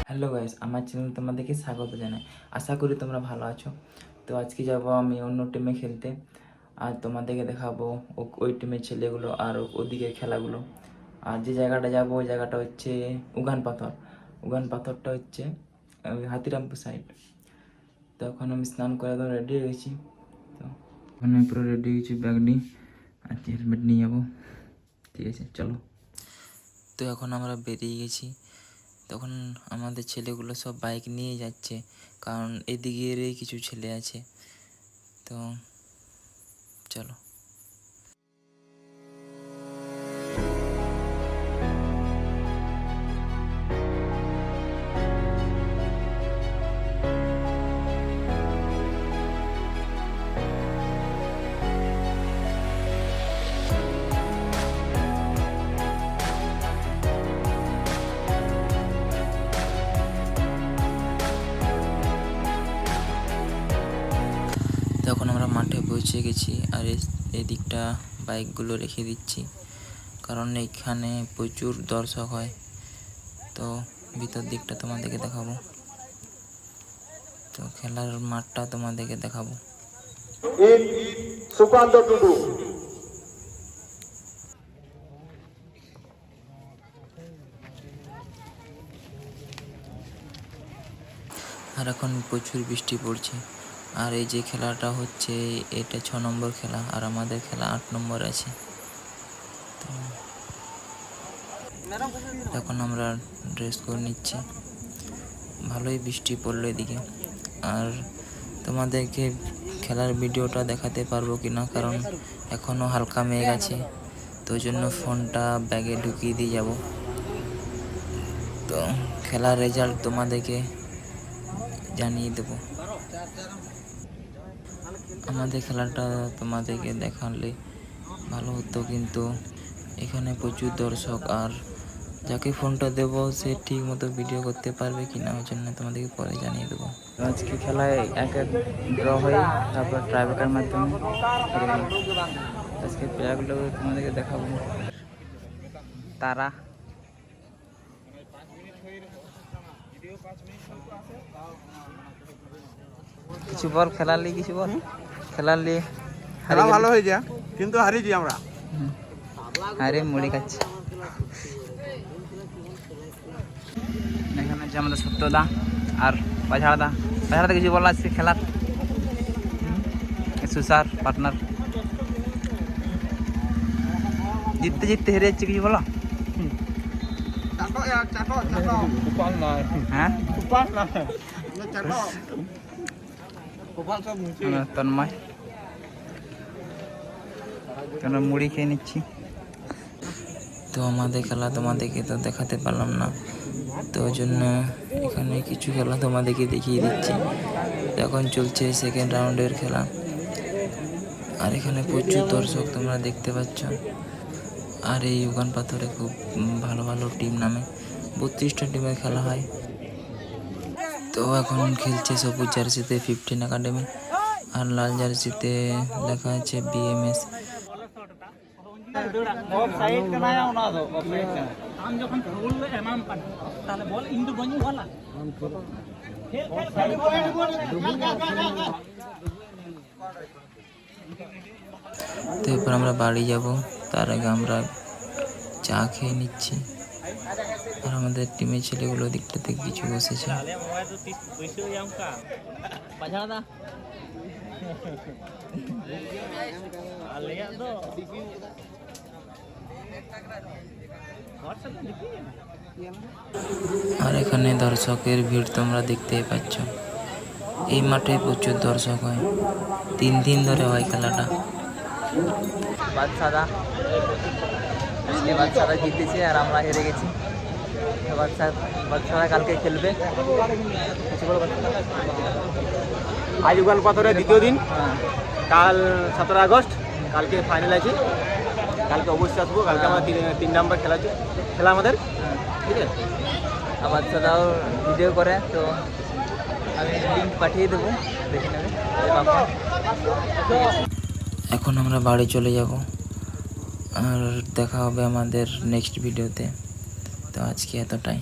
Hello guys, আমার channel তোমাদেরকে স্বাগত জানাই। আশা করি তোমরা ভালো আছো। তো আজকে যাব আমি অন্য টিমে খেলতে, আর তোমাদেরকে দেখাবো ওই টিমের ছেলেগুলো আর ওদিকের খেলাগুলো। আর যে জায়গাটা যাব ওই জায়গাটা হচ্ছে উগান পাথর। উগান পাথরটা হচ্ছে ওই হাতিরামপুর সাইড। তো এখন আমি স্নান করে একদম রেডি হয়ে গেছি। তো এখন আমি পুরো রেডি হয়েছি, ব্যাগ নিয়ে আর হেলমেট নিয়ে যাবো। ঠিক আছে, চলো। তো এখন আমরা বেরিয়ে গেছি। তখন আমাদের ছেলেগুলো সব বাইক নিয়ে যাচ্ছে, কারণ এদিকেরই কিছু ছেলে আছে। তো চলো। তখন আমরা মাঠে পৌঁছে গেছি, আর এই দিকটা বাইকগুলো রেখে দিচ্ছি, কারণ এইখানে প্রচুর দর্শক হয়। তো ভিতর দিকটা তোমাদেরকে দেখাবো, তো খেলার মাঠটা তোমাদেরকে দেখাবো। সুকান্ত টুডু আর এখন প্রচুর বৃষ্টি পড়ছে। আর এই যে খেলাটা হচ্ছে এটা 6 নম্বর খেলা, আর আমাদের খেলা 8 নম্বর আছে। তো এখন আমরা ড্রেস করে নিচ্ছি। ভালোই বৃষ্টি পড়লো এদিকে। আর তোমাদেরকে খেলার ভিডিওটা দেখাতে পারবো কি না, কারণ এখনও হালকা মেঘ আছে, তো ওই জন্য ফোনটা ব্যাগে ঢুকিয়ে দিয়ে যাব। তো খেলার রেজাল্ট তোমাদেরকে জানিয়ে দেব। আমাদের খেলাটা তোমাদেরকে দেখালে ভালো হতো, কিন্তু এখানে প্রচুর দর্শক, আর যাকে ফোনটা দেব সে ঠিক মতো ভিডিও করতে পারবে কি না, ওই জন্য তোমাদেরকে পরে জানিয়ে দেবো। আজকে খেলায় এক ড্র হয়ে তারপর ট্রাইব্রেকার মাধ্যমে হেরে গেল। আজকে প্লেয়ারগুলো তোমাদেরকে দেখাবো। তারা কিছু বল, খেলার লিয়ে কিছু বল। খেলার লিয়ে খেলা ভালো হয়ে যায়, কিন্তু হারিয়েছি আমরা। আরে মুড়ি খাচ্ছি। এখানে হচ্ছে আমাদের সত্যদা আর বাঝাড়দা। বাঝাড়দা কিছু বলা আছে খেলার? সুসার পার্টনার জিততে জিততে হেরে যাচ্ছে, কিছু বলো? হ্যাঁ, তন্ময় কেন মুড়ি খেয়ে নিচ্ছি। তো আমাদের খেলা তোমাদেরকে তো দেখাতে পারলাম না, তো ওই জন্য এখানে কিছু খেলা তোমাদেরকে দেখিয়ে দিচ্ছি। এখন চলছে সেকেন্ড রাউন্ডের খেলা, আর এখানে প্রচুর দর্শক তোমরা দেখতে পাচ্ছ। আর এই উগান পাথরে খুব ভালো ভালো টিম নামে, 32টা টিমের খেলা হয়। তো এখন খেলছে সবুজ জার্সিতে 15 একাডেমি, আর লাল জার্সিতে লেখা আছে BMS। তো এরপর আমরা বাড়ি যাব, তার আগে আমরা চা খেয়ে নিচ্ছি। আর আমাদের টিমের ছেলেগুলো দিকটাতে কিছু বসেছে। আর এখানে দর্শকের ভিড় তোমরা দেখতেই পাচ্ছ। এই মাঠে প্রচুর দর্শক হয়, 3 দিন ধরে হয় খেলাটা। বাদশাদা জিতেছে আর আমরা হেরে গেছি। বাদশাদা কালকে খেলবে। আজ উগান পাথরের দ্বিতীয় দিন, কাল 17 আগস্ট, কালকে ফাইনাল আছে। কালকে অবশ্যই আসবো। কালকে আমার 3 নাম্বার খেলা আমাদের, ঠিক আছে। আর বাদশাদাও ভিডিও করে, তো আমি লিঙ্ক পাঠিয়ে দেবো, দেখে নেবে। এখন আমরা বাড়ি চলে যাব, আর দেখা হবে আমাদের নেক্সট ভিডিওতে। তো আজকে এতটাই।